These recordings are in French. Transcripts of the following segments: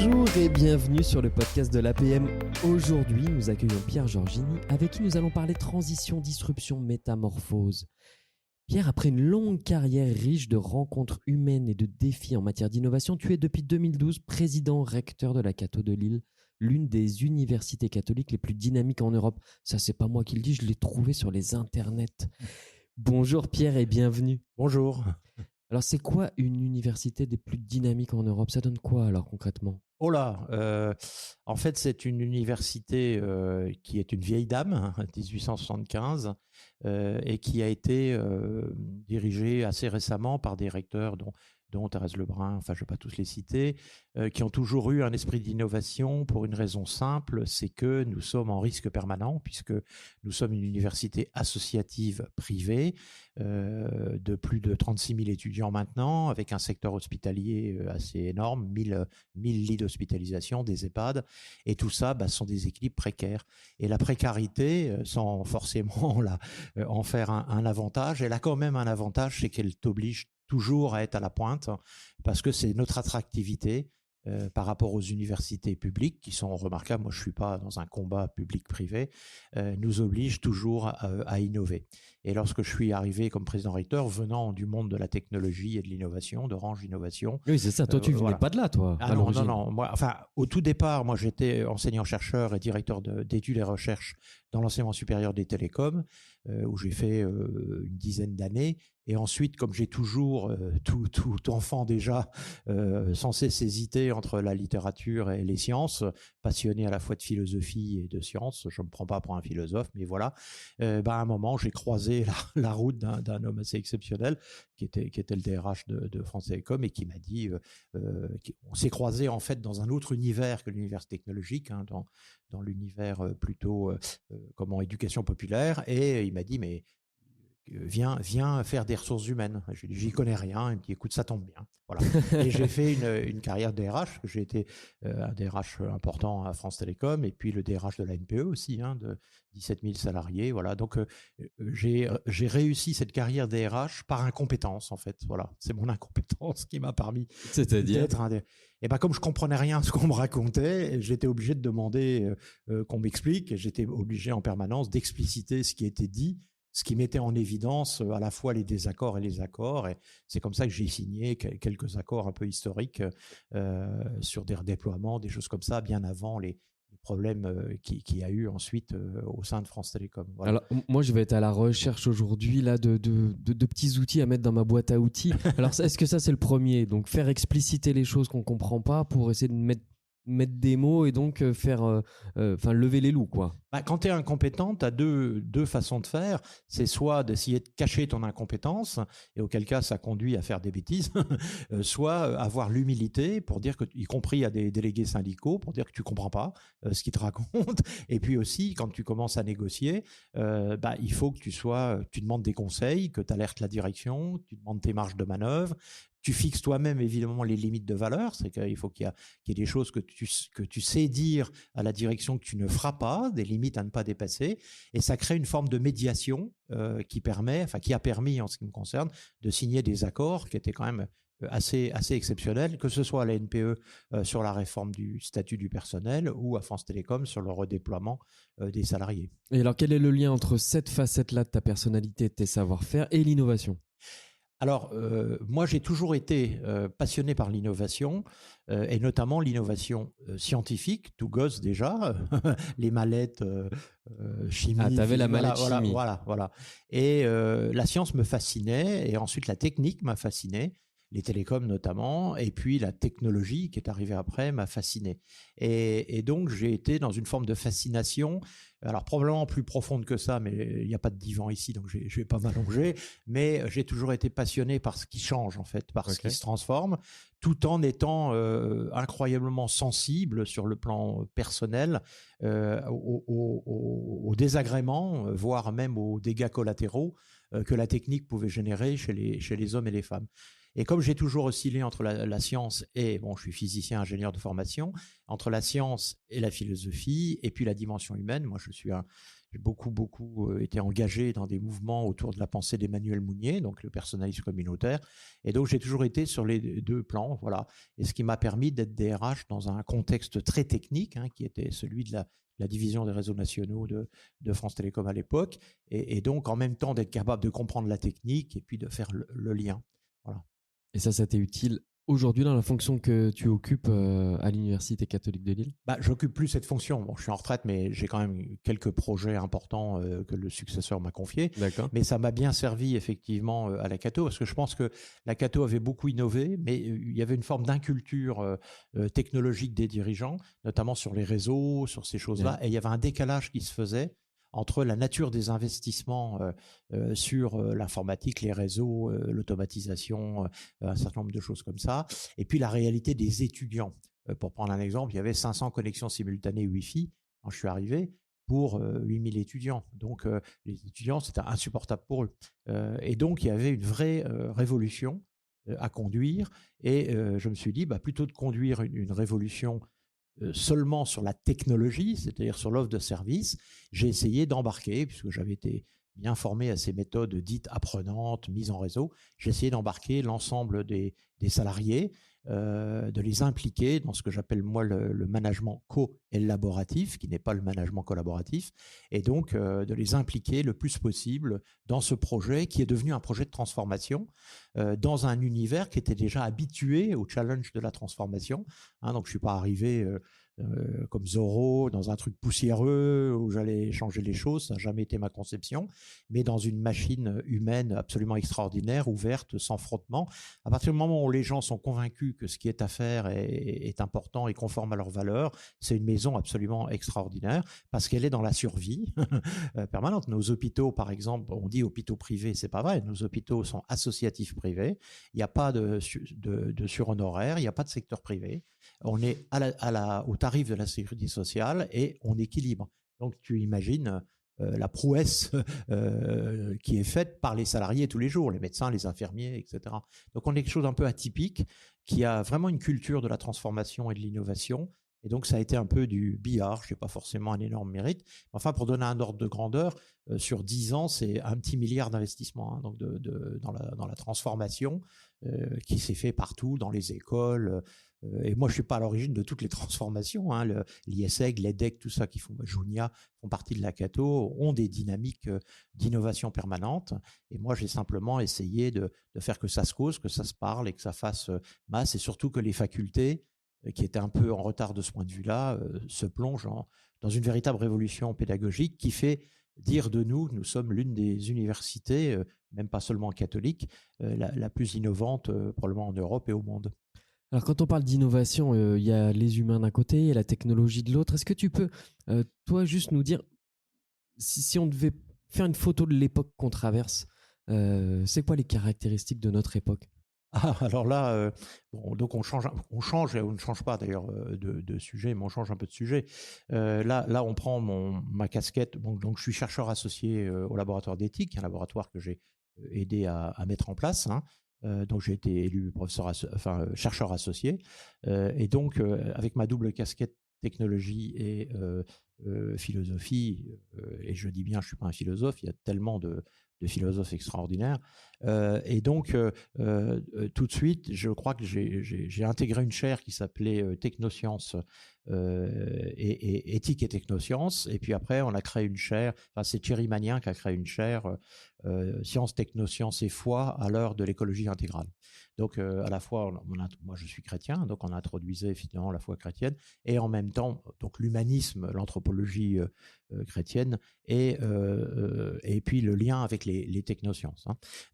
Bonjour et bienvenue sur le podcast de l'APM. Aujourd'hui, nous accueillons Pierre Giorgini avec qui nous allons parler transition, disruption, métamorphose. Pierre, après une longue carrière riche de rencontres humaines et de défis en matière d'innovation, tu es depuis 2012 président recteur de la Cato de Lille, l'une des universités catholiques les plus dynamiques en Europe. Ça, c'est pas moi qui le dis, je l'ai trouvé sur les internets. Bonjour Pierre et bienvenue. Bonjour. Alors, c'est quoi une université des plus dynamiques en Europe? Ça donne quoi alors concrètement? Oh là, en fait, c'est une université qui est une vieille dame, 1875, et qui a été dirigée assez récemment par des recteurs dont Thérèse Lebrun, enfin je ne vais pas tous les citer, qui ont toujours eu un esprit d'innovation pour une raison simple, c'est que nous sommes en risque permanent, puisque nous sommes une université associative privée de plus de 36 000 étudiants maintenant, avec un secteur hospitalier assez énorme, 1000 lits d'hospitalisation, des EHPAD, et tout ça sont des équilibres précaires. Et la précarité, sans forcément en faire un avantage, elle a quand même un avantage, c'est qu'elle t'oblige toujours à être à la pointe, parce que c'est notre attractivité par rapport aux universités publiques qui sont remarquables. Moi, je suis pas dans un combat public-privé, nous oblige toujours à innover. Et lorsque je suis arrivé comme président recteur, venant du monde de la technologie et de l'innovation, d'Orange Innovation. Oui, c'est ça. Toi, tu venais voilà. pas de là, toi. Ah non. Moi, enfin, au tout départ, moi, j'étais enseignant-chercheur et directeur d'études et recherche dans l'enseignement supérieur des télécoms, où j'ai fait une dizaine d'années. Et ensuite, comme j'ai toujours, tout enfant déjà, sans cesse hésité entre la littérature et les sciences, passionné à la fois de philosophie et de sciences, je me prends pas pour un philosophe, mais voilà, à un moment, j'ai croisé la route d'un homme assez exceptionnel, qui était le DRH de France Télécom, et qui m'a dit, on s'est croisé en fait dans un autre univers que l'univers technologique, hein, dans l'univers plutôt éducation populaire, et il m'a dit, mais viens faire des ressources humaines. Je lui ai dit, j'y connais rien. Il me dit, écoute, ça tombe bien. Voilà. Et j'ai fait une carrière DRH. J'ai été un DRH important à France Télécom, et puis le DRH de la NPE aussi, de 17 000 salariés. Voilà. Donc, j'ai réussi cette carrière DRH par incompétence, en fait. Voilà. C'est mon incompétence qui m'a permis d'être un et comme je comprenais rien à ce qu'on me racontait, j'étais obligé de demander qu'on m'explique, et j'étais obligé en permanence d'expliciter ce qui était dit, ce qui mettait en évidence à la fois les désaccords et les accords. Et c'est comme ça que j'ai signé quelques accords un peu historiques sur des redéploiements, des choses comme ça, bien avant les problèmes qu'il y a eu ensuite au sein de France Télécom. Voilà. Alors, moi, je vais être à la recherche aujourd'hui là, de petits outils à mettre dans ma boîte à outils. Alors, est-ce que ça, c'est le premier? Donc, faire expliciter les choses qu'on ne comprend pas pour essayer de mettre des mots et donc faire lever les loups, quoi. Quand tu es incompétent, tu as deux façons de faire. C'est soit d'essayer de cacher ton incompétence, et auquel cas ça conduit à faire des bêtises, soit avoir l'humilité pour dire que, y compris à des délégués syndicaux, pour dire que tu comprends pas ce qu'ils te racontent. Et puis aussi, quand tu commences à négocier, il faut que tu demandes des conseils, que tu alertes la direction, tu demandes tes marges de manœuvre. Tu fixes toi-même évidemment les limites de valeur, c'est qu'il faut qu'il y ait des choses que tu sais dire à la direction que tu ne feras pas, des limites à ne pas dépasser, et ça crée une forme de médiation qui a permis en ce qui me concerne de signer des accords qui étaient quand même assez exceptionnels, que ce soit à la NPE sur la réforme du statut du personnel ou à France Télécom sur le redéploiement des salariés. Et alors, quel est le lien entre cette facette-là de ta personnalité, de tes savoir-faire et l'innovation ? Alors, moi, j'ai toujours été passionné par l'innovation, et notamment l'innovation scientifique, tout gosse déjà, les mallettes chimiques. Ah, t'avais la mallette chimie. Voilà. Et la science me fascinait, et ensuite la technique m'a fasciné, les télécoms notamment, et puis la technologie qui est arrivée après m'a fasciné. Et donc, j'ai été dans une forme de fascination, alors probablement plus profonde que ça, mais il n'y a pas de divan ici, donc je vais pas m'allonger, mais j'ai toujours été passionné par ce qui change, en fait, par ce qui se transforme, tout en étant incroyablement sensible sur le plan personnel aux désagréments, voire même aux dégâts collatéraux que la technique pouvait générer chez les hommes et les femmes. Et comme j'ai toujours oscillé entre la science et, je suis physicien, ingénieur de formation, entre la science et la philosophie, et puis la dimension humaine, moi je suis j'ai beaucoup été engagé dans des mouvements autour de la pensée d'Emmanuel Mounier, donc le personnalisme communautaire. Et donc, j'ai toujours été sur les deux plans, voilà. Et ce qui m'a permis d'être DRH dans un contexte très technique, qui était celui de la division des réseaux nationaux de France Télécom à l'époque. Et donc, en même temps, d'être capable de comprendre la technique et puis de faire le lien. Voilà. Et ça t'est utile aujourd'hui dans la fonction que tu occupes à l'Université catholique de Lille? J'occupe plus cette fonction. Bon, je suis en retraite, mais j'ai quand même quelques projets importants que le successeur m'a confiés. D'accord. Mais ça m'a bien servi effectivement à la Cato, parce que je pense que la Cato avait beaucoup innové, mais il y avait une forme d'inculture technologique des dirigeants, notamment sur les réseaux, sur ces choses-là. Ouais. Et il y avait un décalage qui se faisait entre la nature des investissements sur l'informatique, les réseaux, l'automatisation, un certain nombre de choses comme ça, et puis la réalité des étudiants. Pour prendre un exemple, il y avait 500 connexions simultanées Wi-Fi quand je suis arrivé pour 8000 étudiants. Donc, les étudiants, c'était insupportable pour eux. Et donc, il y avait une vraie révolution à conduire. Et je me suis dit, plutôt de conduire une révolution seulement sur la technologie, c'est-à-dire sur l'offre de service, j'ai essayé d'embarquer, puisque j'avais été bien formé à ces méthodes dites apprenantes, mises en réseau, j'ai essayé d'embarquer l'ensemble des salariés, de les impliquer dans ce que j'appelle moi le management co-élaboratif, qui n'est pas le management collaboratif, et donc de les impliquer le plus possible dans ce projet qui est devenu un projet de transformation dans un univers qui était déjà habitué au challenge de la transformation. Donc je ne suis pas arrivé comme Zorro dans un truc poussiéreux où j'allais changer les choses, ça n'a jamais été ma conception, mais dans une machine humaine absolument extraordinaire, ouverte, sans frottement. À partir du moment où les gens sont convaincus que ce qui est à faire est important et conforme à leurs valeurs, c'est une maison absolument extraordinaire parce qu'elle est dans la survie permanente. Nos hôpitaux, par exemple, on dit hôpitaux privés, c'est pas vrai. Nos hôpitaux sont associatifs privés. Il n'y a pas de surhonoraires, il n'y a pas de secteur privé. On est au tarif de la sécurité sociale et on équilibre. Donc, tu imagines la prouesse qui est faite par les salariés tous les jours, les médecins, les infirmiers, etc. Donc, on est quelque chose d'un peu atypique, qui a vraiment une culture de la transformation et de l'innovation. Et donc, ça a été un peu du billard. Je n'ai pas forcément un énorme mérite. Enfin, pour donner un ordre de grandeur, sur 10 ans, c'est un petit milliard d'investissements donc dans la transformation qui s'est fait partout, dans les écoles. Et moi, je ne suis pas à l'origine de toutes les transformations. L'ISEG, l'EDEC, tout ça qui font Junia font partie de la Cato, ont des dynamiques d'innovation permanente. Et moi, j'ai simplement essayé de faire que ça se cause, que ça se parle et que ça fasse masse. Et surtout que les facultés, qui étaient un peu en retard de ce point de vue-là, se plongent dans une véritable révolution pédagogique qui fait dire de nous sommes l'une des universités, même pas seulement catholique, la plus innovante probablement en Europe et au monde. Alors, quand on parle d'innovation, il y a les humains d'un côté, il y a la technologie de l'autre. Est-ce que tu peux, toi, juste nous dire, si on devait faire une photo de l'époque qu'on traverse, c'est quoi les caractéristiques de notre époque? Alors là, donc on change et on ne change pas d'ailleurs de sujet, mais on change un peu de sujet. Là, on prend ma casquette. Donc, je suis chercheur associé au laboratoire d'éthique, un laboratoire que j'ai aidé à mettre en place. Donc j'ai été élu chercheur associé. Et donc, avec ma double casquette technologie et philosophie, et je dis bien, je ne suis pas un philosophe, il y a tellement de philosophes extraordinaires. Et donc, tout de suite, je crois que j'ai intégré une chaire qui s'appelait Technosciences et éthique et technosciences. Et puis après, on a créé une chaire, c'est Thierry Magnin qui a créé une chaire sciences, technosciences et foi à l'heure de l'écologie intégrale. Donc, à la fois, moi je suis chrétien, donc on introduisait finalement la foi chrétienne, et en même temps, donc l'humanisme, l'anthropologie chrétienne, et puis le lien avec les technosciences.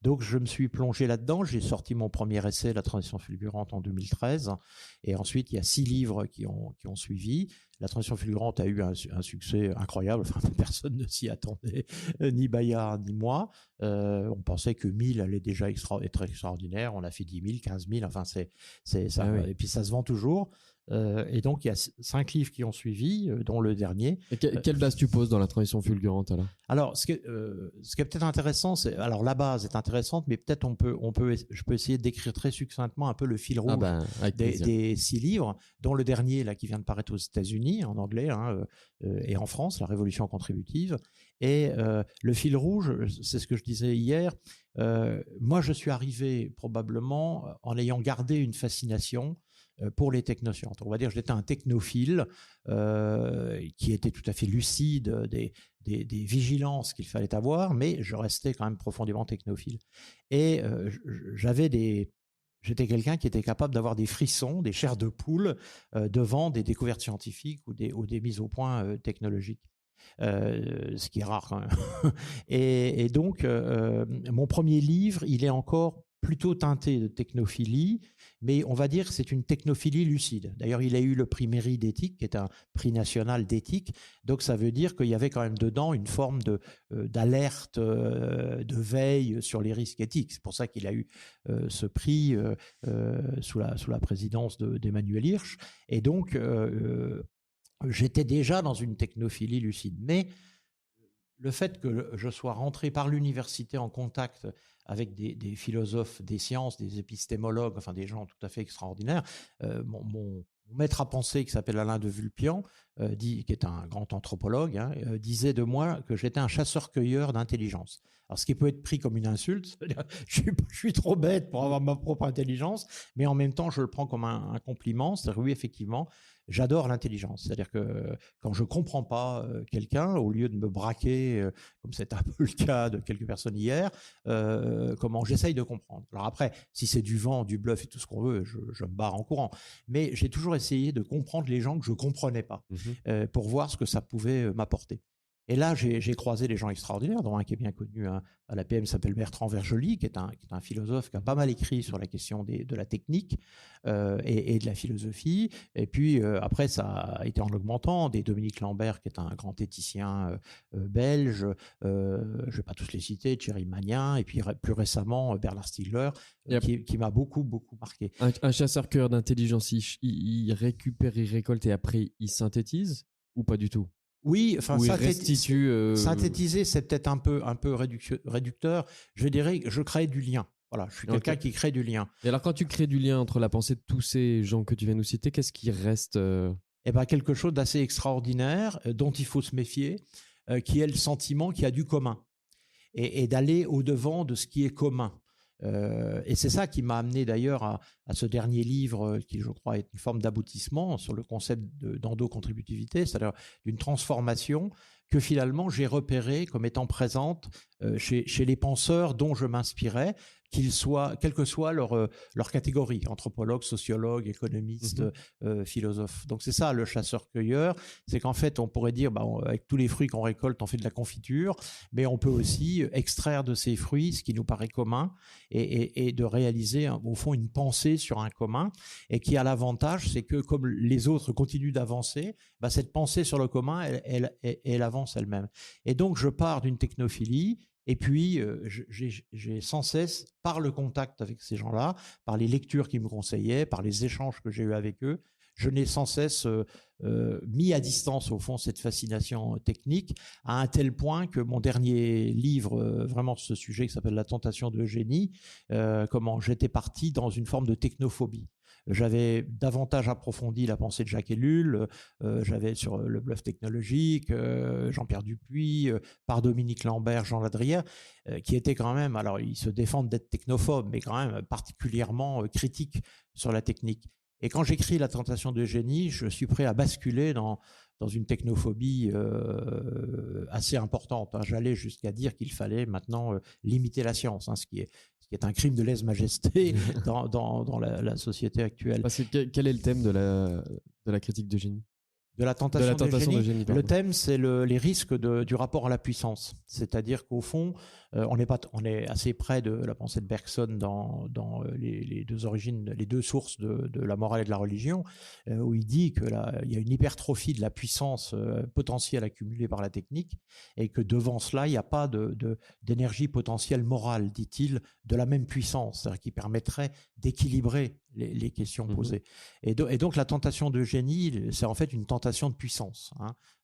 Donc, je me suis plongé là-dedans. J'ai sorti mon premier essai, La transition fulgurante, en 2013. Et ensuite, il y a 6 livres qui ont suivi. La transition fulgurante a eu un succès incroyable. Enfin, personne ne s'y attendait, ni Bayard, ni moi. On pensait que 1000 allait déjà être extraordinaire. On a fait 10 000, 15 000. Enfin, c'est ça. Ah oui. Et puis, ça se vend toujours. Et donc, il y a 5 livres qui ont suivi, dont le dernier. Et quelle base tu poses dans la transition fulgurante alors, ce qui est peut-être intéressant, alors la base est intéressante, mais peut-être je peux essayer de décrire très succinctement un peu le fil rouge des 6 livres, dont le dernier là qui vient de paraître aux États-Unis. États-Unis, en anglais, et en France, la révolution contributive. Et le fil rouge, c'est ce que je disais hier, moi je suis arrivé probablement en ayant gardé une fascination pour les technosciences. On va dire que j'étais un technophile qui était tout à fait lucide des vigilances qu'il fallait avoir, mais je restais quand même profondément technophile. Et j'étais quelqu'un qui était capable d'avoir des frissons, des chairs de poule devant des découvertes scientifiques ou des mises au point technologiques. Ce qui est rare quand même. Et donc, mon premier livre, il est encore plutôt teinté de technophilie, mais on va dire que c'est une technophilie lucide. D'ailleurs, il a eu le prix Mairie d'éthique, qui est un prix national d'éthique, donc ça veut dire qu'il y avait quand même dedans une forme d'alerte, de veille sur les risques éthiques. C'est pour ça qu'il a eu ce prix sous la présidence d'Emmanuel Hirsch. Et donc, j'étais déjà dans une technophilie lucide. Mais le fait que je sois rentré par l'université en contact avec des philosophes des sciences, des épistémologues, enfin des gens tout à fait extraordinaires, mon maître à penser qui s'appelle Alain de Vulpian, qui est un grand anthropologue, disait de moi que j'étais un chasseur-cueilleur d'intelligence. Alors, ce qui peut être pris comme une insulte, je suis trop bête pour avoir ma propre intelligence, mais en même temps, je le prends comme un compliment. C'est-à-dire, oui, effectivement, j'adore l'intelligence. C'est-à-dire que quand je ne comprends pas quelqu'un, au lieu de me braquer, comme c'est un peu le cas de quelques personnes hier, comment j'essaye de comprendre. Alors après, si c'est du vent, du bluff et tout ce qu'on veut, je me barre en courant. Mais j'ai toujours essayé de comprendre les gens que je ne comprenais pas, pour voir ce que ça pouvait m'apporter. Et là, j'ai croisé des gens extraordinaires, dont un qui est bien connu à l'APM s'appelle Bertrand Vergely, qui est un philosophe qui a pas mal écrit sur la question de la technique et de la philosophie. Et puis après, ça a été en augmentant, des Dominique Lambert, qui est un grand éthicien belge, je ne vais pas tous les citer, Thierry Magnin, et puis plus récemment Bernard Stiegler, qui m'a beaucoup, beaucoup marqué. Un chasseur-cueilleur d'intelligence, il récupère, il récolte et après il synthétise ou pas du tout? Oui, enfin, synthétiser, c'est peut-être un peu réducteur. Je dirais que je crée du lien. Voilà, je suis quelqu'un qui crée du lien. Et alors, quand tu crées du lien entre la pensée de tous ces gens que tu viens nous citer, qu'est-ce qui reste Eh ben, quelque chose d'assez extraordinaire, dont il faut se méfier, qui est le sentiment qu'il y a du commun. Et d'aller au-devant de ce qui est commun. Et c'est ça qui m'a amené d'ailleurs à ce dernier livre qui, je crois, est une forme d'aboutissement sur le concept d'endocontributivité, c'est-à-dire d'une transformation que finalement j'ai repérée comme étant présente chez les penseurs dont je m'inspirais, quelle que soit leur catégorie, anthropologue, sociologue, économiste, philosophe. Donc c'est ça le chasseur-cueilleur, c'est qu'en fait on pourrait dire, avec tous les fruits qu'on récolte, on fait de la confiture, mais on peut aussi extraire de ces fruits ce qui nous paraît commun et de réaliser au fond une pensée sur un commun, et qui a l'avantage, c'est que comme les autres continuent d'avancer, cette pensée sur le commun, elle avance elle-même. Et donc je pars d'une technophilie. Et puis, j'ai sans cesse, par le contact avec ces gens-là, par les lectures qu'ils me conseillaient, par les échanges que j'ai eus avec eux, je n'ai sans cesse mis à distance, au fond, cette fascination technique, à un tel point que mon dernier livre, vraiment ce sujet qui s'appelle La tentation d'Eugénie, comment j'étais parti dans une forme de technophobie. J'avais davantage approfondi la pensée de Jacques Ellul, j'avais sur le bluff technologique, Jean-Pierre Dupuis, par Dominique Lambert, Jean Ladrière, qui étaient quand même, alors ils se défendent d'être technophobes, mais quand même particulièrement critiques sur la technique. Et quand j'écris La tentation d'Eugénie, je suis prêt à basculer dans une technophobie assez importante. J'allais jusqu'à dire qu'il fallait maintenant limiter la science, ce qui est un crime de lèse-majesté dans la société actuelle. Parce que quel est le thème de la critique d'Eugénie ? De la tentation d'Eugénie. Le thème, c'est les risques du rapport à la puissance. C'est-à-dire qu'au fond, on est assez près de la pensée de Bergson dans les deux origines, les deux sources de la morale et de la religion, où il dit qu'il y a une hypertrophie de la puissance potentielle accumulée par la technique, et que devant cela, il n'y a pas d'énergie potentielle morale, dit-il, de la même puissance, c'est-à-dire qui permettrait d'équilibrer les questions posées. Et donc la tentation d'Eugénie, c'est en fait une tentation de puissance.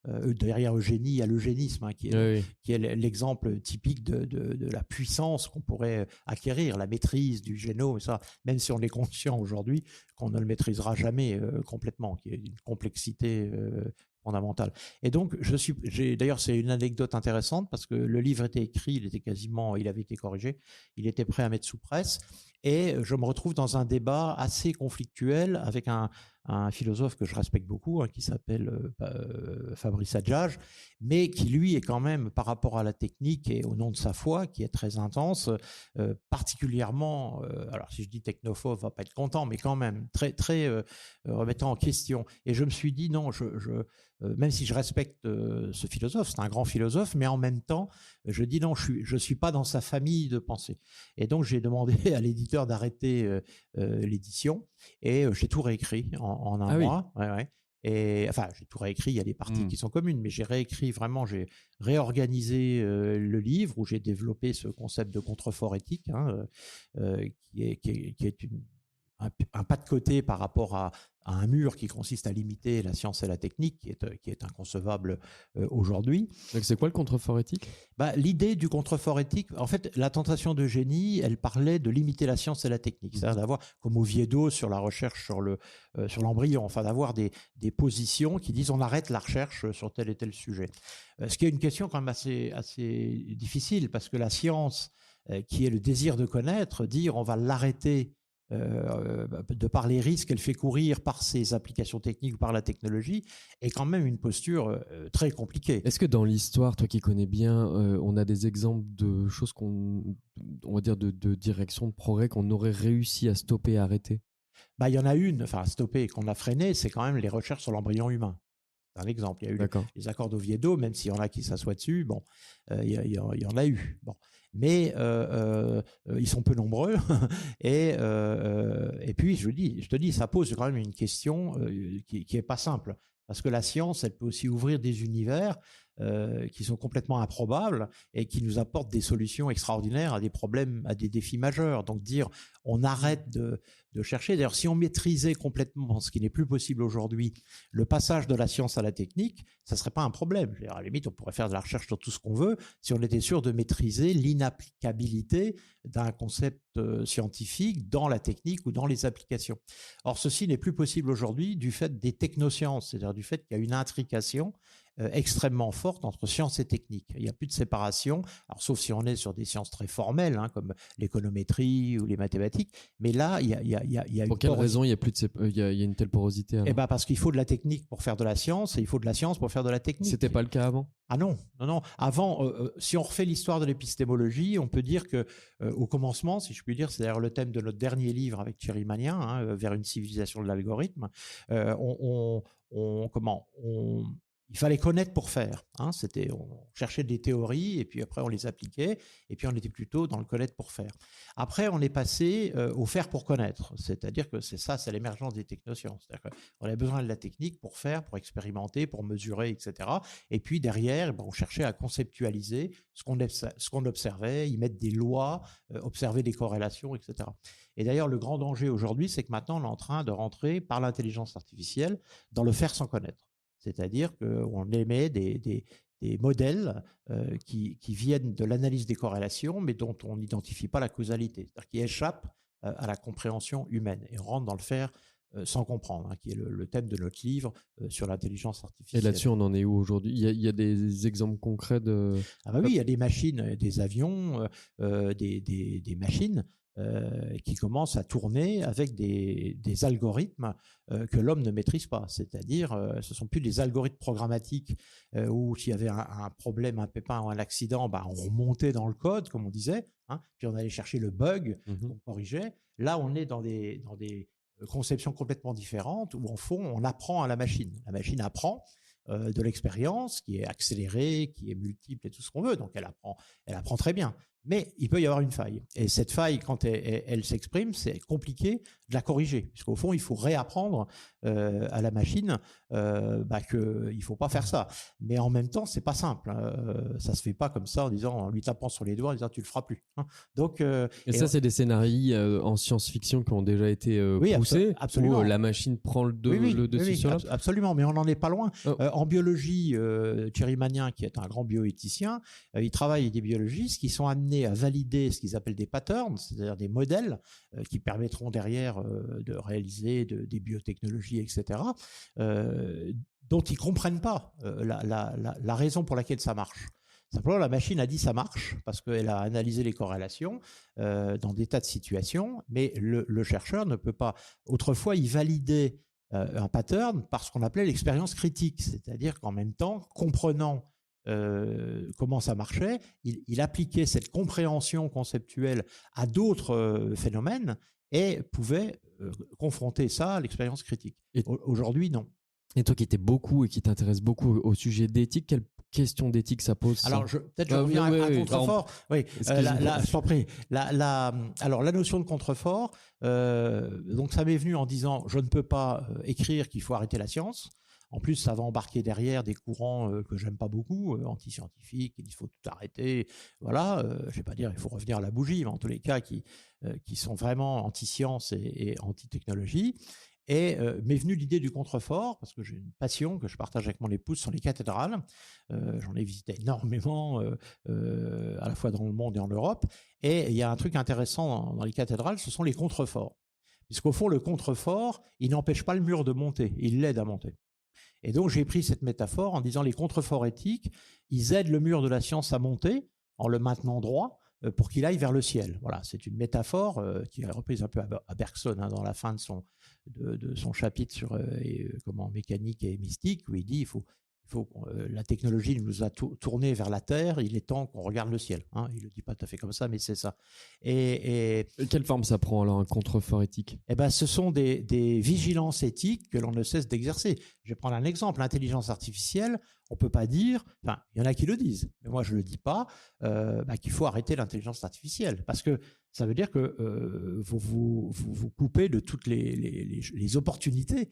derrière Eugénie, il y a l'eugénisme, hein, Oui, oui. qui est l'exemple typique de la puissance qu'on pourrait acquérir, la maîtrise du génome, ça, même si on est conscient aujourd'hui qu'on ne le maîtrisera jamais complètement, qu'il y a une complexité fondamentale. Et donc, d'ailleurs, c'est une anecdote intéressante parce que le livre était écrit, il avait été corrigé, il était prêt à mettre sous presse, et je me retrouve dans un débat assez conflictuel avec un philosophe que je respecte beaucoup, hein, qui s'appelle Fabrice Adjage, mais qui lui est quand même, par rapport à la technique et au nom de sa foi, qui est très intense, particulièrement, alors si je dis technophobe, va pas être content, mais quand même très très remettant en question. Et je me suis dit non, même si je respecte ce philosophe, c'est un grand philosophe, mais en même temps, je dis non, je suis pas dans sa famille de pensée. Et donc j'ai demandé à l'éditeur d'arrêter l'édition, et j'ai tout réécrit en un mois. Ouais, ouais. Et enfin, j'ai tout réécrit, il y a des parties qui sont communes, mais j'ai réécrit vraiment, j'ai réorganisé le livre où j'ai développé ce concept de contrefort éthique, hein, qui est un pas de côté par rapport à un mur qui consiste à limiter la science et la technique, qui est inconcevable aujourd'hui. Donc c'est quoi le contrefort éthique ? L'idée du contrefort éthique, en fait, la tentation d'Eugénie, elle parlait de limiter la science et la technique, c'est-à-dire d'avoir, comme Oviedo sur la recherche sur l'embryon, enfin d'avoir des positions qui disent on arrête la recherche sur tel et tel sujet. Ce qui est une question quand même assez difficile, parce que la science, qui est le désir de connaître, dire on va l'arrêter de par les risques qu'elle fait courir par ses applications techniques ou par la technologie, est quand même une posture très compliquée. Est-ce que dans l'histoire, toi qui connais bien, on a des exemples de choses on va dire de direction de progrès qu'on aurait réussi à stopper, à arrêter ? Il y en a une, enfin stopper, qu'on a freiné, c'est quand même les recherches sur l'embryon humain. C'est un exemple. Il y a eu les accords d'Oviedo, même s'il y en a qui s'assoient dessus, bon, il y en a eu. Bon. Mais ils sont peu nombreux. Et puis, je te dis, ça pose quand même une question qui est pas simple. Parce que la science, elle peut aussi ouvrir des univers qui sont complètement improbables et qui nous apportent des solutions extraordinaires à des problèmes, à des défis majeurs. Donc dire on arrête de chercher. D'ailleurs, si on maîtrisait complètement, ce qui n'est plus possible aujourd'hui, le passage de la science à la technique, ça serait pas un problème. À la limite, on pourrait faire de la recherche sur tout ce qu'on veut si on était sûr de maîtriser l'inapplicabilité d'un concept scientifique dans la technique ou dans les applications. Or, ceci n'est plus possible aujourd'hui du fait des technosciences, c'est-à-dire du fait qu'il y a une intrication extrêmement forte entre science et technique. Il n'y a plus de séparation, alors sauf si on est sur des sciences très formelles, hein, comme l'économétrie ou les mathématiques, mais là, il y a Pour quelle raison il y a une telle porosité ? Parce qu'il faut de la technique pour faire de la science, et il faut de la science pour faire de la technique. C'était pas le cas avant ? Ah non. Avant, si on refait l'histoire de l'épistémologie, on peut dire que au commencement, si je puis dire, c'est d'ailleurs le thème de notre dernier livre avec Thierry Magnin, hein, vers une civilisation de l'algorithme, il fallait connaître pour faire. Hein, on cherchait des théories et puis après on les appliquait et puis on était plutôt dans le connaître pour faire. Après, on est passé au faire pour connaître, c'est-à-dire que c'est l'émergence des technosciences. C'est-à-dire qu'on avait besoin de la technique pour faire, pour expérimenter, pour mesurer, etc. Et puis derrière, on cherchait à conceptualiser ce qu'on observait, y mettre des lois, observer des corrélations, etc. Et d'ailleurs, le grand danger aujourd'hui, c'est que maintenant on est en train de rentrer par l'intelligence artificielle dans le faire sans connaître. C'est-à-dire qu'on émet des modèles qui viennent de l'analyse des corrélations, mais dont on n'identifie pas la causalité, c'est-à-dire qui échappent à la compréhension humaine. Et on rentre dans le faire sans comprendre, hein, qui est le thème de notre livre sur l'intelligence artificielle. Et là-dessus, on en est où aujourd'hui ? Il y a des exemples concrets de... Oui, il y a des machines, des avions, des machines qui commencent à tourner avec des algorithmes que l'homme ne maîtrise pas. C'est-à-dire, ce ne sont plus des algorithmes programmatiques où s'il y avait un problème, un pépin ou un accident, on remontait dans le code, comme on disait, hein, puis on allait chercher le bug qu'on corrigeait. Là, on est dans des conceptions complètement différentes où, en fond, on apprend à la machine. La machine apprend de l'expérience qui est accélérée, qui est multiple et tout ce qu'on veut. Donc, elle apprend très bien. Mais il peut y avoir une faille. Et cette faille, quand elle s'exprime, c'est compliqué de la corriger. Puisqu'au fond, il faut réapprendre à la machine qu'il ne faut pas faire ça. Mais en même temps, c'est pas simple. Ça se fait pas comme ça en lui tapant sur les doigts, en disant tu le feras plus. Donc, et ça, c'est des scénarios en science-fiction qui ont déjà été poussés, absolument. où la machine prend le dessus sur l'homme. Absolument, mais on n'en est pas loin. Oh. En biologie, Thierry Magnin, qui est un grand bioéthicien, il travaille avec des biologistes qui sont amenés à valider ce qu'ils appellent des patterns, c'est-à-dire des modèles qui permettront derrière de réaliser des biotechnologies, etc., dont ils ne comprennent pas la raison pour laquelle ça marche. Simplement, la machine a dit ça marche parce qu'elle a analysé les corrélations dans des tas de situations, mais le chercheur ne peut pas. Autrefois, il validait un pattern par ce qu'on appelait l'expérience critique, c'est-à-dire qu'en même temps, comprenant comment ça marchait, il appliquait cette compréhension conceptuelle à d'autres phénomènes et pouvait confronter ça à l'expérience critique. Aujourd'hui, non. Et toi qui étais beaucoup et qui t'intéresse beaucoup au sujet d'éthique, quelle question d'éthique ça pose? Alors, peut-être je reviens à un contrefort. Oui, je t'en prie. Alors, la notion de contrefort, donc ça m'est venu en disant, je ne peux pas écrire qu'il faut arrêter la science. En plus, ça va embarquer derrière des courants que j'aime pas beaucoup, anti-scientifiques, il faut tout arrêter. Voilà, je vais pas dire il faut revenir à la bougie, mais en tous les cas qui sont vraiment anti-science et anti-technologie. Et m'est venue l'idée du contrefort, parce que j'ai une passion que je partage avec mon épouse sur les cathédrales. J'en ai visité énormément, à la fois dans le monde et en Europe. Et il y a un truc intéressant dans les cathédrales, ce sont les contreforts. Puisqu'au fond, le contrefort, il n'empêche pas le mur de monter, il l'aide à monter. Et donc, j'ai pris cette métaphore en disant les contreforts éthiques, ils aident le mur de la science à monter en le maintenant droit pour qu'il aille vers le ciel. Voilà, c'est une métaphore qui est reprise un peu à Bergson dans la fin de son chapitre sur mécanique et mystique, où il dit la technologie nous a tourné vers la Terre, il est temps qu'on regarde le ciel. Hein. Il ne le dit pas tout à fait comme ça, mais c'est ça. Et quelle forme ça prend alors, un contrefort éthique? Ce sont des vigilances éthiques que l'on ne cesse d'exercer. Je vais prendre un exemple, l'intelligence artificielle, on ne peut pas dire, enfin, il y en a qui le disent, mais moi je ne le dis pas, qu'il faut arrêter l'intelligence artificielle, parce que ça veut dire que vous coupez de toutes les opportunités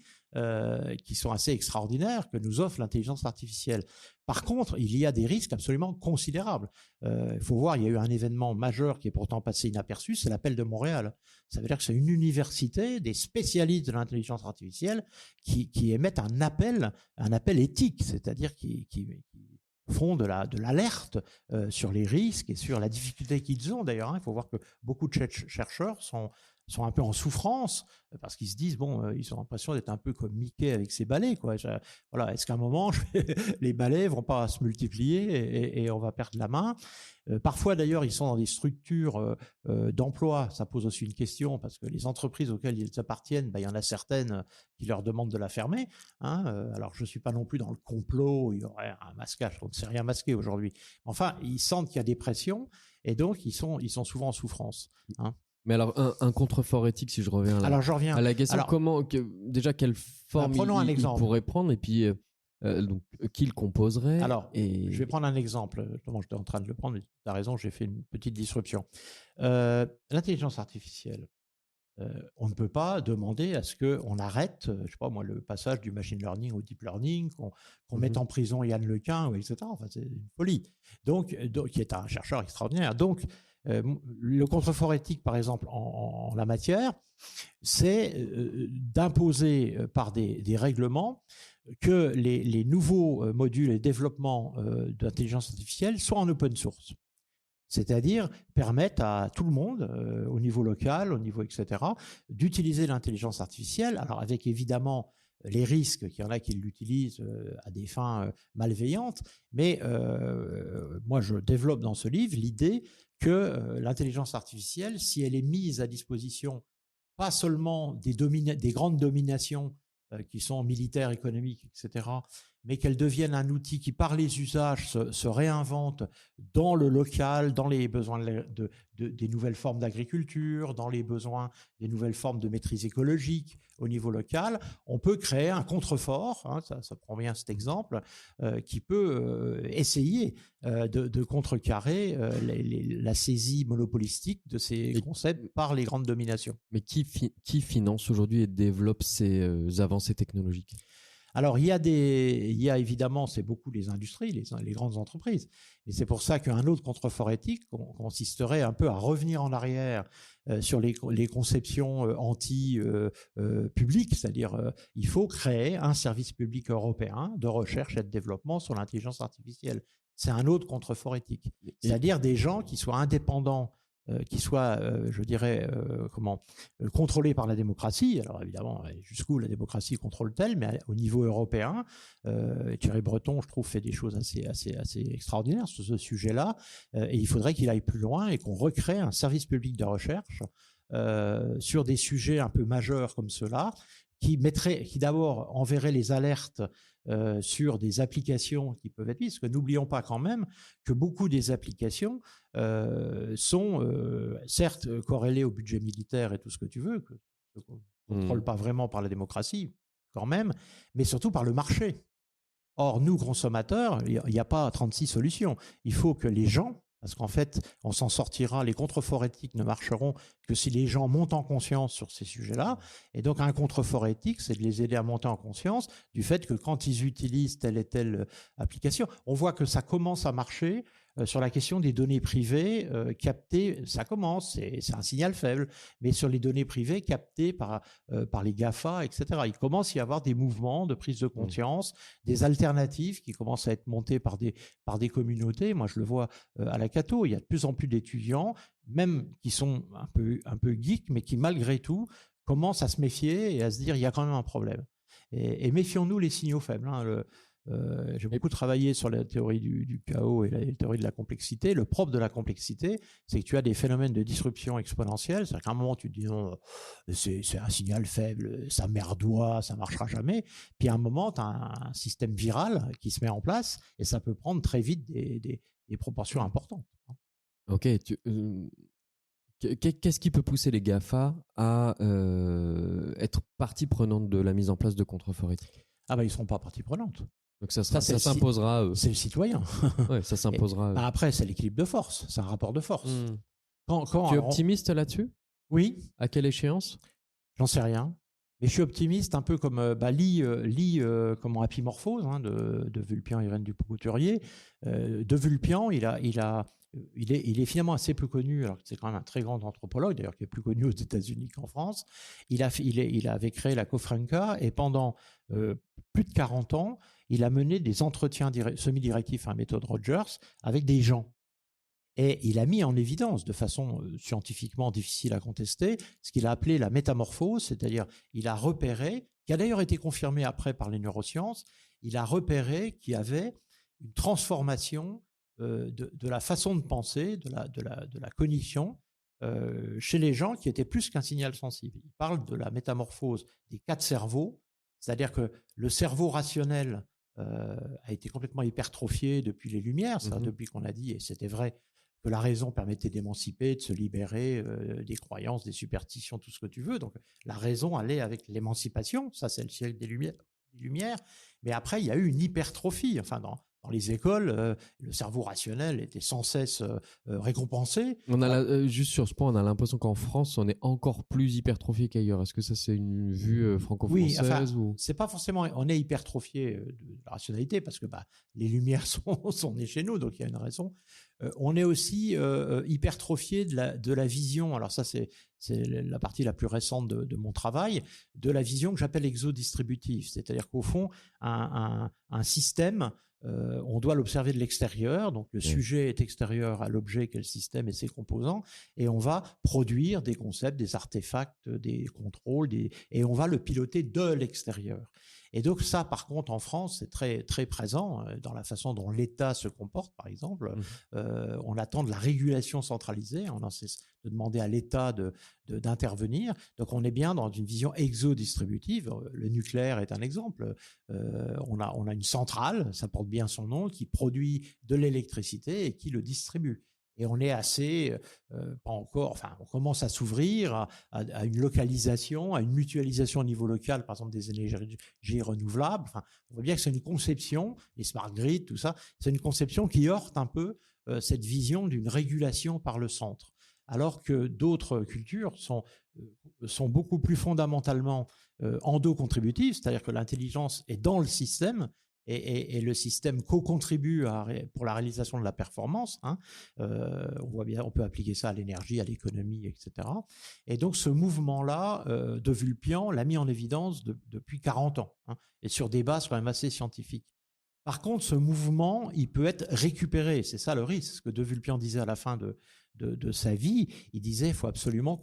qui sont assez extraordinaires que nous offre l'intelligence artificielle. Par contre, il y a des risques absolument considérables. Il faut voir, il y a eu un événement majeur qui est pourtant passé inaperçu, c'est l'appel de Montréal. Ça veut dire que c'est une université, des spécialistes de l'intelligence artificielle qui émettent un appel éthique, c'est-à-dire qui font de l'alerte sur les risques et sur la difficulté qu'ils ont d'ailleurs. Il faut voir que beaucoup de chercheurs sont un peu en souffrance parce qu'ils se disent ils ont l'impression d'être un peu comme Mickey avec ses balais, quoi. Voilà, est-ce qu'à un moment les balais vont pas se multiplier et on va perdre la main? Parfois d'ailleurs ils sont dans des structures d'emploi, ça pose aussi une question parce que les entreprises auxquelles ils appartiennent, il y en a certaines qui leur demandent de la fermer. Alors je suis pas non plus dans le complot, il y aurait un masquage, on ne sait rien masquer aujourd'hui. Enfin, ils sentent qu'il y a des pressions et donc ils sont souvent en souffrance. Mais alors, un contrefort éthique, si je reviens à la question, déjà, quelle forme il pourrait prendre, et puis donc, qui le composerait? Alors, je vais prendre un exemple. Justement, j'étais en train de le prendre, tu as raison, j'ai fait une petite disruption. L'intelligence artificielle, on ne peut pas demander à ce qu'on arrête, je sais pas moi, le passage du machine learning au deep learning, qu'on mette en prison Yann Lequin, etc. Enfin, c'est une folie. Donc, qui est un chercheur extraordinaire. Donc, le contrefort éthique, par exemple, en la matière, c'est d'imposer par des règlements que les nouveaux modules et développements d'intelligence artificielle soient en open source. C'est-à-dire permettre à tout le monde, au niveau local, au niveau etc., d'utiliser l'intelligence artificielle, alors avec évidemment les risques qu'il y en a qui l'utilisent à des fins malveillantes, mais moi je développe dans ce livre l'idée que l'intelligence artificielle, si elle est mise à disposition pas seulement des grandes dominations qui sont militaires, économiques, etc., mais qu'elles deviennent un outil qui, par les usages, se réinvente dans le local, dans les besoins des nouvelles formes d'agriculture, dans les besoins des nouvelles formes de maîtrise écologique au niveau local, on peut créer un contrefort, hein, ça prend bien cet exemple, qui peut essayer de contrecarrer la saisie monopolistique de ces concepts par les grandes dominations. Mais qui finance aujourd'hui et développe ces avancées technologiques ? Alors, il y a évidemment, c'est beaucoup les industries, les grandes entreprises. Et c'est pour ça qu'un autre contrefort éthique consisterait un peu à revenir en arrière sur les conceptions anti-publiques, c'est-à-dire il faut créer un service public européen de recherche et de développement sur l'intelligence artificielle. C'est un autre contrefort éthique. C'est-à-dire des gens qui soient indépendants, qui soient, je dirais, contrôlés par la démocratie. Alors évidemment, jusqu'où la démocratie contrôle-t-elle, mais au niveau européen, Thierry Breton, je trouve, fait des choses assez extraordinaires sur ce sujet-là. Et il faudrait qu'il aille plus loin et qu'on recrée un service public de recherche sur des sujets un peu majeurs comme ceux-là, qui d'abord enverrait les alertes sur des applications qui peuvent être mises, parce que n'oublions pas quand même que beaucoup des applications sont certes corrélées au budget militaire et tout ce que tu veux, que ne contrôle pas vraiment par la démocratie quand même, mais surtout par le marché. Or, nous, consommateurs, il n'y a pas 36 solutions. Il faut que les gens, parce qu'en fait, on s'en sortira, les contreforts éthiques ne marcheront que si les gens montent en conscience sur ces sujets-là. Et donc, un contrefort éthique, c'est de les aider à monter en conscience du fait que quand ils utilisent telle et telle application, on voit que ça commence à marcher sur la question des données privées captées. Ça commence, c'est un signal faible, mais sur les données privées captées par les GAFA, etc. Il commence à y avoir des mouvements de prise de conscience, des alternatives qui commencent à être montées par des communautés. Moi, je le vois à la Cato, il y a de plus en plus d'étudiants, même qui sont un peu geeks, mais qui malgré tout commencent à se méfier et à se dire il y a quand même un problème. Et méfions-nous les signaux faibles. Hein. J'ai beaucoup travaillé sur la théorie du chaos et la théorie de la complexité. Le propre de la complexité, c'est que tu as des phénomènes de disruption exponentielle. C'est-à-dire qu'à un moment, tu te dis non, c'est un signal faible, ça merdoie, ça marchera jamais. Puis à un moment, tu as un système viral qui se met en place et ça peut prendre très vite des proportions importantes. Ok. Qu'est-ce qui peut pousser les GAFA à être partie prenante de la mise en place de contreforts éthiques ? Ah ben, ils ne seront pas partie prenante. Donc ça s'imposera à eux. C'est le citoyen. Ouais, ça s'imposera à eux. Après, c'est l'équilibre de force. C'est un rapport de force. Tu es optimiste là-dessus ? Oui. À quelle échéance ? J'en sais rien. Mais je suis optimiste, un peu comme lit Happy Morphose de Vulpian et Irène Dupont-Couturier. De Vulpian, il est finalement assez peu connu, alors que c'est quand même un très grand anthropologue, d'ailleurs qui est plus connu aux États-Unis qu'en France. Il avait créé la Cofranca et pendant plus de 40 ans, il a mené des entretiens semi-directifs à méthode Rogers avec des gens. Et il a mis en évidence, de façon scientifiquement difficile à contester, ce qu'il a appelé la métamorphose, c'est-à-dire il a repéré, qui a d'ailleurs été confirmé après par les neurosciences, il a repéré qu'il y avait une transformation de la façon de penser, de la cognition chez les gens qui étaient plus qu'un signal sensible. Il parle de la métamorphose des 4 cerveaux, c'est-à-dire que le cerveau rationnel a été complètement hypertrophié depuis les Lumières, depuis qu'on a dit, et c'était vrai, que la raison permettait d'émanciper, de se libérer des croyances, des superstitions, tout ce que tu veux. Donc la raison allait avec l'émancipation, ça c'est le siècle des Lumières. Mais après, il y a eu une hypertrophie. Enfin, dans les écoles, le cerveau rationnel était sans cesse récompensé. Juste sur ce point, on a l'impression qu'en France, on est encore plus hypertrophié qu'ailleurs. Est-ce que ça, c'est une vue franco-française ou... C'est pas forcément... On est hypertrophié de la rationalité parce que les Lumières sont nées chez nous, donc il y a une raison. On est aussi hypertrophié de la vision. Alors ça, c'est la partie la plus récente de mon travail, de la vision que j'appelle exodistributive. C'est-à-dire qu'au fond, un système... on doit l'observer de l'extérieur, donc le sujet est extérieur à l'objet qu'est le système et ses composants, et on va produire des concepts, des artefacts, des contrôles, et on va le piloter de l'extérieur. Et donc ça, par contre, en France, c'est très, très présent dans la façon dont l'État se comporte, par exemple. On attend de la régulation centralisée, on a cesse de demander à l'État d'intervenir. Donc on est bien dans une vision exodistributive. Le nucléaire est un exemple. On a une centrale, ça porte bien son nom, qui produit de l'électricité et qui le distribue. Et on est assez, pas encore, enfin, on commence à s'ouvrir à une localisation, à une mutualisation au niveau local, par exemple des énergies renouvelables. Enfin, on voit bien que c'est une conception, les smart grids, tout ça, c'est une conception qui heurte un peu cette vision d'une régulation par le centre. Alors que d'autres cultures sont beaucoup plus fondamentalement endocontributives, c'est-à-dire que l'intelligence est dans le système, et le système co-contribue pour la réalisation de la performance. On voit bien, on peut appliquer ça à l'énergie, à l'économie, etc. Et donc ce mouvement-là de Vulpian l'a mis en évidence depuis 40 ans, et sur des bases quand même assez scientifiques. Par contre, ce mouvement, il peut être récupéré. C'est ça le risque. Ce que De Vulpian disait à la fin de sa vie, il disait qu'il faut absolument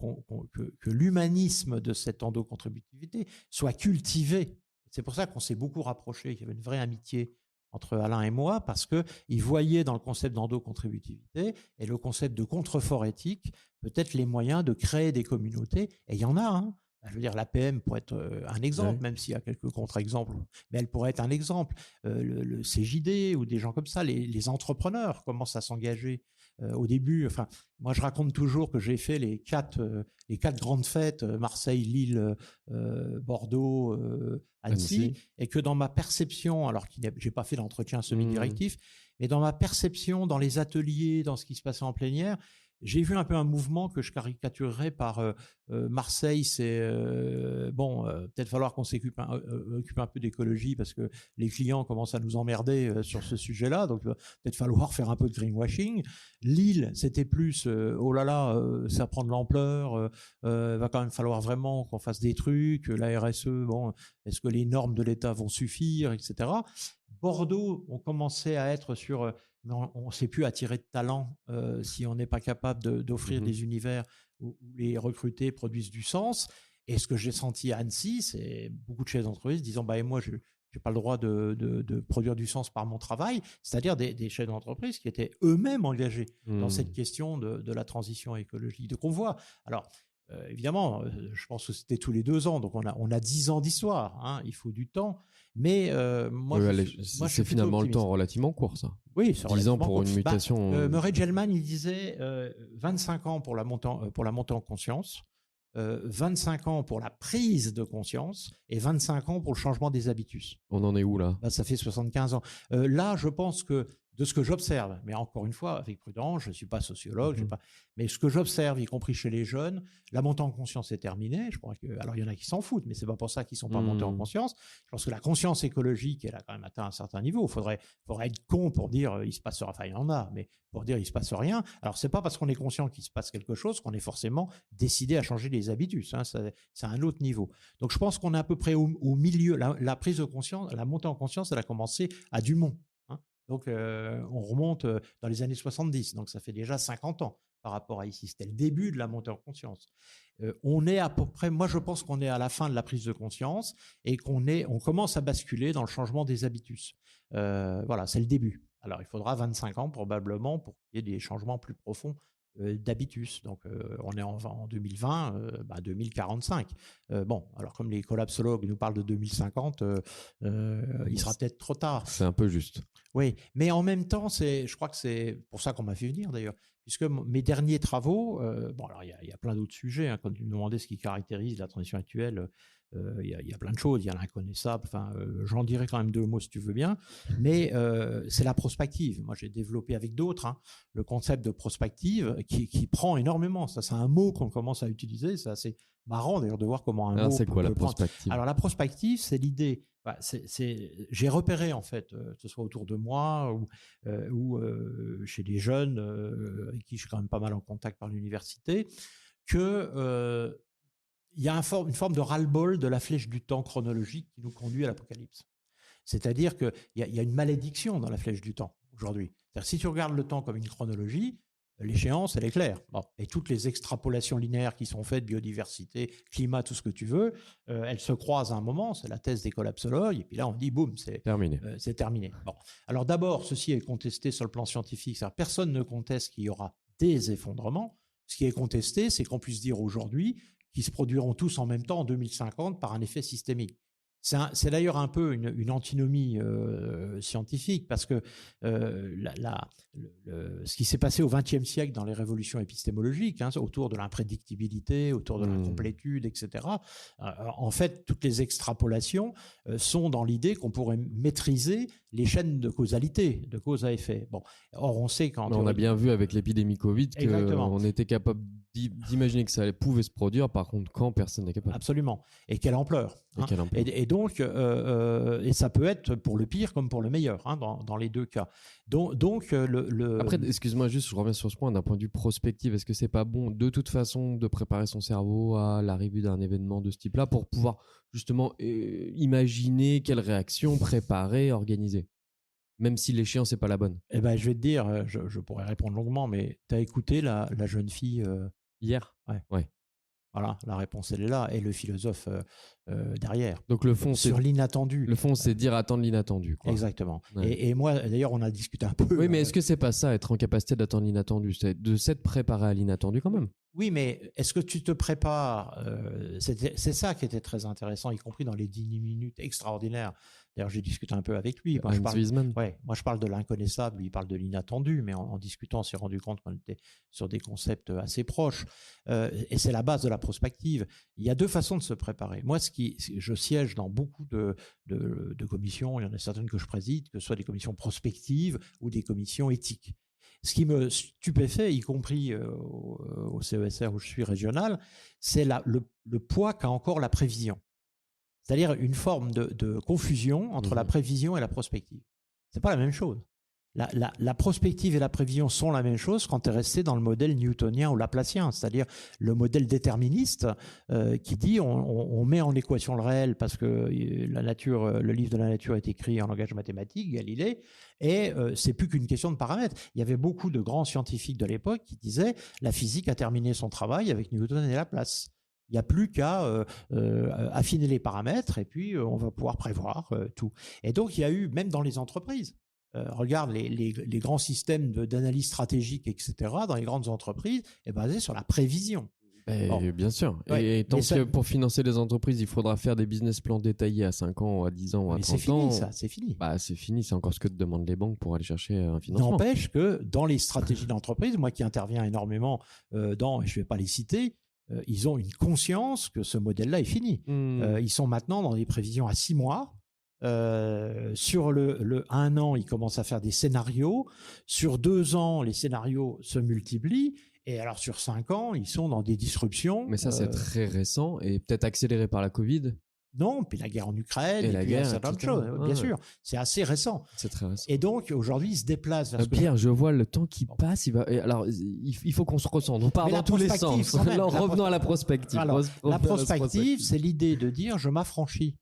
que l'humanisme de cette endocontributivité soit cultivé. C'est pour ça qu'on s'est beaucoup rapprochés, qu'il y avait une vraie amitié entre Alain et moi, parce qu'il voyait dans le concept d'endocontributivité et le concept de contrefort éthique peut-être les moyens de créer des communautés. Et il y en a, hein. Je veux dire, l'APM pourrait être un exemple, même s'il y a quelques contre-exemples, mais elle pourrait être un exemple. Le CJD ou des gens comme ça, les entrepreneurs commencent à s'engager au début. Enfin, moi, je raconte toujours que j'ai fait les quatre grandes fêtes, Marseille, Lille, Bordeaux, Annecy, et que dans ma perception, alors que j'ai pas fait d'entretien semi-directif, mais dans ma perception, dans les ateliers, dans ce qui se passait en plénière, j'ai vu un peu un mouvement que je caricaturerais par Marseille, c'est peut-être falloir qu'on s'occupe un peu d'écologie parce que les clients commencent à nous emmerder sur ce sujet-là, donc peut-être falloir faire un peu de greenwashing. Lille, c'était plus oh là là, ça prend de l'ampleur, va quand même falloir vraiment qu'on fasse des trucs, la RSE, bon, est-ce que les normes de l'État vont suffire, etc. Bordeaux, on commençait à être sur mais on ne sait plus attirer de talent si on n'est pas capable d'offrir des univers où les recrutés produisent du sens. Et ce que j'ai senti à Annecy, c'est beaucoup de chefs d'entreprise disant et moi, je n'ai pas le droit de produire du sens par mon travail, c'est-à-dire des chefs d'entreprise qui étaient eux-mêmes engagés dans cette question de la transition écologique. Donc on voit. Alors, évidemment, je pense que c'était tous les 2 ans, donc on a 10 ans d'histoire, il faut du temps, mais moi, c'est finalement le temps relativement court, ça. Oui, c'est 10 ans pour une mutation. Murray Gell-Mann, il disait 25 ans pour la montée en conscience, 25 ans pour la prise de conscience et 25 ans pour le changement des habitus. On en est où là ? Ça fait 75 ans. Là, je pense que de ce que j'observe, mais encore une fois, avec prudence, je ne suis pas sociologue, mais ce que j'observe, y compris chez les jeunes, la montée en conscience est terminée. Je crois alors il y en a qui s'en foutent, mais c'est pas pour ça qu'ils ne sont pas montés en conscience. Je pense que la conscience écologique, elle a quand même atteint un certain niveau. Il faudrait être con pour dire il se passe rien. Enfin, il y en a, mais pour dire il se passe rien. Alors c'est pas parce qu'on est conscient qu'il se passe quelque chose qu'on est forcément décidé à changer les habitus. C'est un autre niveau. Donc je pense qu'on est à peu près au milieu. La prise de conscience, la montée en conscience, elle a commencé à Dumont. Donc, on remonte dans les années 70, donc ça fait déjà 50 ans par rapport à ici. C'était le début de la montée en conscience. On est à peu près, moi je pense qu'on est à la fin de la prise de conscience et on commence à basculer dans le changement des habitus. Voilà, c'est le début. Alors, il faudra 25 ans probablement pour qu'il y ait des changements plus profonds d'habitus. Donc, on est en 2020, 2045. Bon, alors comme les collapsologues nous parlent de 2050, il sera peut-être trop tard. C'est un peu juste. Oui, mais en même temps, je crois que c'est pour ça qu'on m'a fait venir d'ailleurs, puisque mes derniers travaux, alors il y a plein d'autres sujets, quand tu me demandais ce qui caractérise la transition actuelle, il y a plein de choses, il y a l'inconnaissable, enfin, j'en dirai quand même 2 mots si tu veux bien, mais c'est la prospective. Moi, j'ai développé avec d'autres le concept de prospective qui prend énormément. Ça, c'est un mot qu'on commence à utiliser, c'est assez marrant d'ailleurs de voir comment un mot c'est quoi la prospective ? Alors la prospective, c'est l'idée. J'ai repéré en fait, que ce soit autour de moi ou chez des jeunes avec qui je suis quand même pas mal en contact par l'université, que il y a une forme de ras-le-bol de la flèche du temps chronologique qui nous conduit à l'apocalypse. C'est-à-dire qu'il y a une malédiction dans la flèche du temps aujourd'hui. C'est-à-dire, si tu regardes le temps comme une chronologie, l'échéance, elle est claire. Bon. Et toutes les extrapolations linéaires qui sont faites, biodiversité, climat, tout ce que tu veux, elles se croisent à un moment, c'est la thèse des collapsologues, et puis là on dit boum, c'est terminé. C'est terminé. Bon. Alors d'abord, ceci est contesté sur le plan scientifique, c'est-à-dire personne ne conteste qu'il y aura des effondrements. Ce qui est contesté, c'est qu'on puisse dire aujourd'hui qu'ils se produiront tous en même temps en 2050 par un effet systémique. C'est d'ailleurs un peu une antinomie scientifique, parce que ce qui s'est passé au XXe siècle dans les révolutions épistémologiques, autour de l'imprédictibilité, autour de l'incomplétude, etc., en fait, toutes les extrapolations sont dans l'idée qu'on pourrait maîtriser les chaînes de causalité, de cause à effet. Bon. Or, on sait quand... On a bien vu avec l'épidémie Covid qu'on était capable d'imaginer que ça pouvait se produire, par contre, quand personne n'est capable. Absolument. Et quelle ampleur. Et donc, et ça peut être pour le pire comme pour le meilleur, dans les deux cas. Donc Après, excuse-moi, juste, je reviens sur ce point, d'un point de vue prospectif, est-ce que c'est pas bon, de toute façon, de préparer son cerveau à l'arrivée d'un événement de ce type-là pour pouvoir justement imaginer quelle réaction préparer, organiser, même si l'échéance n'est pas la bonne? Eh ben, je vais te dire, je pourrais répondre longuement, mais tu as écouté la jeune fille hier? Ouais. Voilà, la réponse, elle est là, et le philosophe derrière. Donc le fond, sur l'inattendu. Le fond, c'est dire attendre l'inattendu, quoi. Exactement. Ouais. Et moi, d'ailleurs, on a discuté un peu. Oui, mais est-ce que c'est pas ça, être en capacité d'attendre l'inattendu, c'est de s'être préparé à l'inattendu quand même? Oui, mais est-ce que tu te prépares c'est ça qui était très intéressant, y compris dans les 10 minutes extraordinaires. D'ailleurs, j'ai discuté un peu avec lui. Moi, je parle de l'inconnaissable, lui, il parle de l'inattendu, mais en discutant, on s'est rendu compte qu'on était sur des concepts assez proches. Et c'est la base de la prospective. Il y a deux façons de se préparer. Moi, je siège dans beaucoup de commissions, il y en a certaines que je préside, que ce soit des commissions prospectives ou des commissions éthiques. Ce qui me stupéfait, y compris au CESR où je suis régional, c'est le poids qu'a encore la prévision. C'est-à-dire une forme de confusion entre la prévision et la prospective. C'est pas la même chose. La prospective et la prévision sont la même chose quand tu es resté dans le modèle newtonien ou laplacien, c'est-à-dire le modèle déterministe qui dit on met en équation le réel parce que le livre de la nature est écrit en langage mathématique, Galilée, et c'est plus qu'une question de paramètres. Il y avait beaucoup de grands scientifiques de l'époque qui disaient la physique a terminé son travail avec Newton et Laplace. Il n'y a plus qu'à affiner les paramètres et puis on va pouvoir prévoir tout. Et donc il y a eu, même dans les entreprises, regarde les grands systèmes d'analyse stratégique, etc., dans les grandes entreprises, est basé sur la prévision. Bien sûr. Ouais, et tant que pour financer les entreprises, il faudra faire des business plans détaillés à 5 ans, à 10 ans, à 30 ans. C'est fini, ça, c'est fini. C'est fini, c'est encore ce que te demandent les banques pour aller chercher un financement. N'empêche que dans les stratégies d'entreprise, moi qui interviens énormément et je ne vais pas les citer, ils ont une conscience que ce modèle-là est fini. Ils sont maintenant dans des prévisions à 6 mois. Sur le 1 an, ils commencent à faire des scénarios. Sur 2 ans, les scénarios se multiplient. Et alors sur 5 ans, ils sont dans des disruptions. Mais ça, c'est très récent et peut-être accéléré par la Covid. Non, puis la guerre en Ukraine, et puis certaines choses, bien sûr. C'est assez récent. C'est très récent. Et donc, aujourd'hui, ils se déplacent vers Pierre, je vois le temps qui passe. Alors, il faut qu'on se ressente. On part dans tous les sens. Alors, revenons à la prospective. Alors, la prospective, c'est l'idée de dire je m'affranchis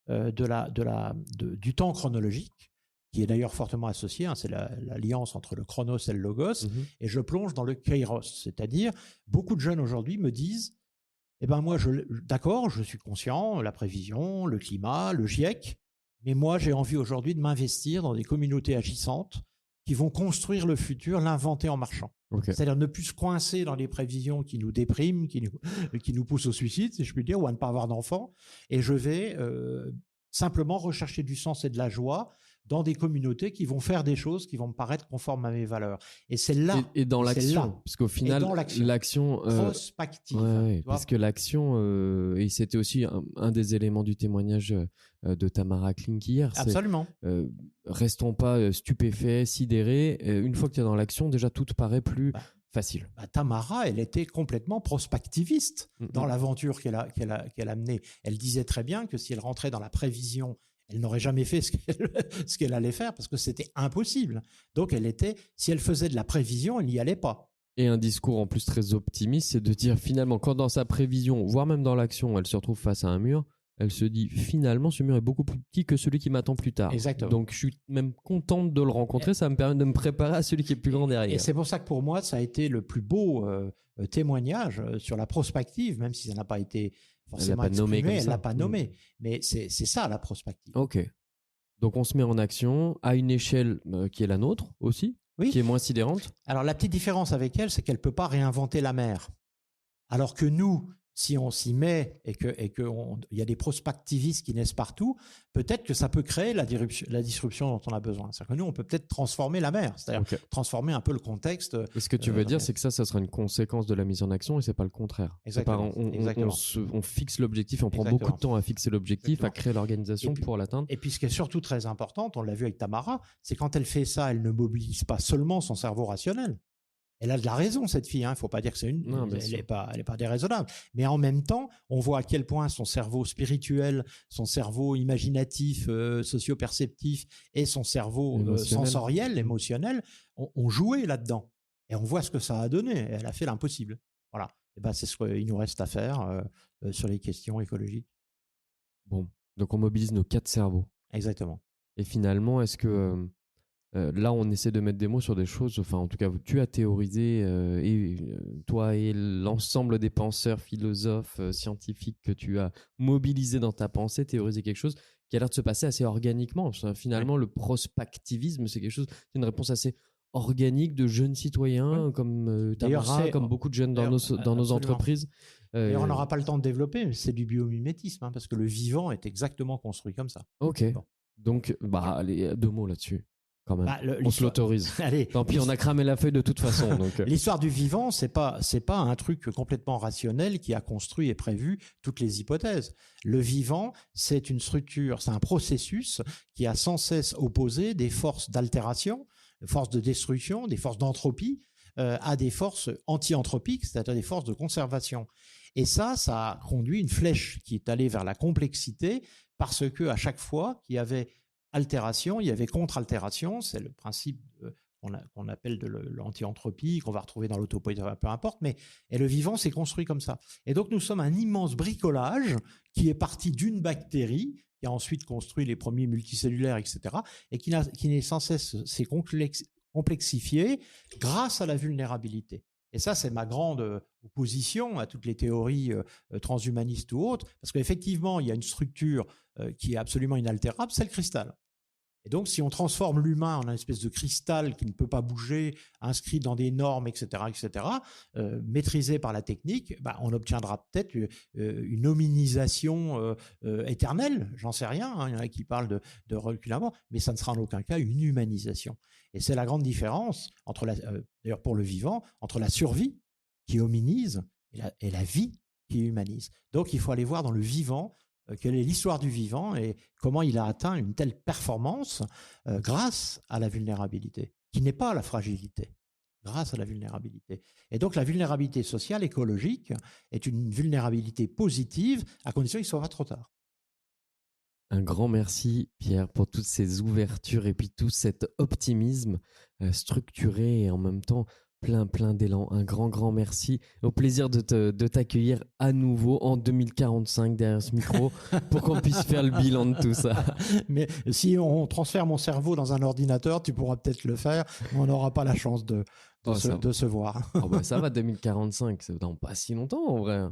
du temps chronologique, qui est d'ailleurs fortement associé, c'est l'alliance entre le chronos et le logos, et je plonge dans le kairos. C'est-à-dire, beaucoup de jeunes aujourd'hui me disent eh ben moi, d'accord, je suis conscient, la prévision, le climat, le GIEC, mais moi, j'ai envie aujourd'hui de m'investir dans des communautés agissantes qui vont construire le futur, l'inventer en marchant. Okay. C'est-à-dire ne plus se coincer dans les prévisions qui nous dépriment, qui nous poussent au suicide, si je puis dire, ou à ne pas avoir d'enfants. Et je vais simplement rechercher du sens et de la joie dans des communautés qui vont faire des choses qui vont me paraître conformes à mes valeurs. Et c'est là. Et dans l'action, parce qu'au final, l'action prospective. Parce que l'action, et c'était aussi un des éléments du témoignage de Tamara Klink hier. Absolument. Restons pas stupéfaits, sidérés. Une fois que tu es dans l'action, déjà tout te paraît plus facile. Tamara, elle était complètement prospectiviste dans l'aventure qu'elle a menée. Elle disait très bien que si elle rentrait dans la prévision, elle n'aurait jamais fait ce qu'elle allait faire parce que c'était impossible. Donc, si elle faisait de la prévision, elle n'y allait pas. Et un discours en plus très optimiste, c'est de dire finalement, quand dans sa prévision, voire même dans l'action, elle se retrouve face à un mur, elle se dit finalement ce mur est beaucoup plus petit que celui qui m'attend plus tard. Exactement. Donc je suis même contente de le rencontrer, ça va me permet de me préparer à celui qui est plus grand derrière. Et c'est pour ça que pour moi, ça a été le plus beau témoignage sur la prospective, même si ça n'a pas été forcément exprimé, elle l'a pas nommé. Mais c'est ça la prospective. Ok. Donc on se met en action à une échelle qui est la nôtre aussi, qui est moins sidérante. Alors la petite différence avec elle, c'est qu'elle ne peut pas réinventer la mer. Alors que nous, si on s'y met et qu'il y a des prospectivistes qui naissent partout, peut-être que ça peut créer la disruption dont on a besoin. C'est-à-dire que nous, on peut peut-être transformer la mer, c'est-à-dire transformer un peu le contexte. Ce que tu veux dire, c'est que ça sera une conséquence de la mise en action et c'est pas le contraire. Exactement. On fixe l'objectif, on prend beaucoup de temps à fixer l'objectif, à créer l'organisation pour l'atteindre. Et puis ce qui est surtout très important, on l'a vu avec Tamara, c'est quand elle fait ça, elle ne mobilise pas seulement son cerveau rationnel. Elle a de la raison, cette fille. Il ne faut pas dire que c'est elle n'est pas déraisonnable. Mais en même temps, on voit à quel point son cerveau spirituel, son cerveau imaginatif, socio-perceptif et son cerveau sensoriel, émotionnel, ont joué là-dedans. Et on voit ce que ça a donné. Elle a fait l'impossible. Voilà. Et ben, c'est ce qu'il nous reste à faire sur les questions écologiques. Bon, donc on mobilise nos 4 cerveaux. Exactement. Et finalement, est-ce que... là, on essaie de mettre des mots sur des choses, enfin, en tout cas, tu as théorisé, toi et l'ensemble des penseurs, philosophes, scientifiques que tu as mobilisés dans ta pensée, théorisé quelque chose qui a l'air de se passer assez organiquement. Finalement, le prospectivisme, c'est quelque chose, c'est une réponse assez organique de jeunes citoyens comme Tamara, comme beaucoup de jeunes dans nos entreprises. Et on n'aura pas le temps de développer, mais c'est du biomimétisme, parce que le vivant est exactement construit comme ça. Ok. Bon. Donc, allez, 2 mots là-dessus. Quand même. On se l'autorise. Allez, tant pis, on a cramé la feuille de toute façon. L'histoire du vivant, c'est pas un truc complètement rationnel qui a construit et prévu toutes les hypothèses. Le vivant, c'est une structure, c'est un processus qui a sans cesse opposé des forces d'altération, des forces de destruction, des forces d'entropie à des forces anti-anthropiques, c'est-à-dire des forces de conservation. Et ça a conduit une flèche qui est allée vers la complexité parce que à chaque fois qu'il y avait altération, il y avait contre-altération, c'est le principe qu'on appelle de l'anti-entropie, qu'on va retrouver dans l'autopoïèse, peu importe, et le vivant s'est construit comme ça. Et donc nous sommes un immense bricolage qui est parti d'une bactérie, qui a ensuite construit les premiers multicellulaires, etc., et qui n'est sans cesse s'est complexifié grâce à la vulnérabilité. Et ça, c'est ma grande opposition à toutes les théories transhumanistes ou autres, parce qu'effectivement, il y a une structure qui est absolument inaltérable, c'est le cristal. Et donc, si on transforme l'humain en une espèce de cristal qui ne peut pas bouger, inscrit dans des normes, etc., maîtrisé par la technique, on obtiendra peut-être une hominisation éternelle, j'en sais rien, hein, il y en a qui parlent de recul avant, mais ça ne sera en aucun cas une humanisation. Et c'est la grande différence, d'ailleurs pour le vivant, entre la survie qui hominise et la vie qui humanise. Donc, il faut aller voir dans le vivant quelle est l'histoire du vivant et comment il a atteint une telle performance grâce à la vulnérabilité, qui n'est pas la fragilité, grâce à la vulnérabilité. Et donc la vulnérabilité sociale, écologique, est une vulnérabilité positive à condition qu'il ne soit pas trop tard. Un grand merci, Pierre, pour toutes ces ouvertures et puis tout cet optimisme structuré et en même temps plein d'élan. Un grand merci. Au plaisir de t'accueillir à nouveau en 2045 derrière ce micro pour qu'on puisse faire le bilan de tout ça. Mais si on transfère mon cerveau dans un ordinateur, tu pourras peut-être le faire, mais on n'aura pas la chance de se voir. Ça va, 2045, c'est dans pas si longtemps en vrai.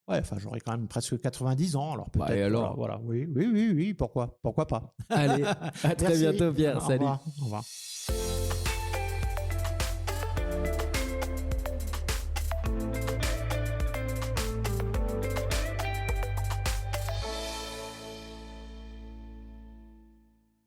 Ouais, enfin, j'aurai quand même presque 90 ans, alors peut-être. Et alors voilà. Oui, pourquoi pas. Allez, à très bientôt, Pierre. Salut. Au revoir.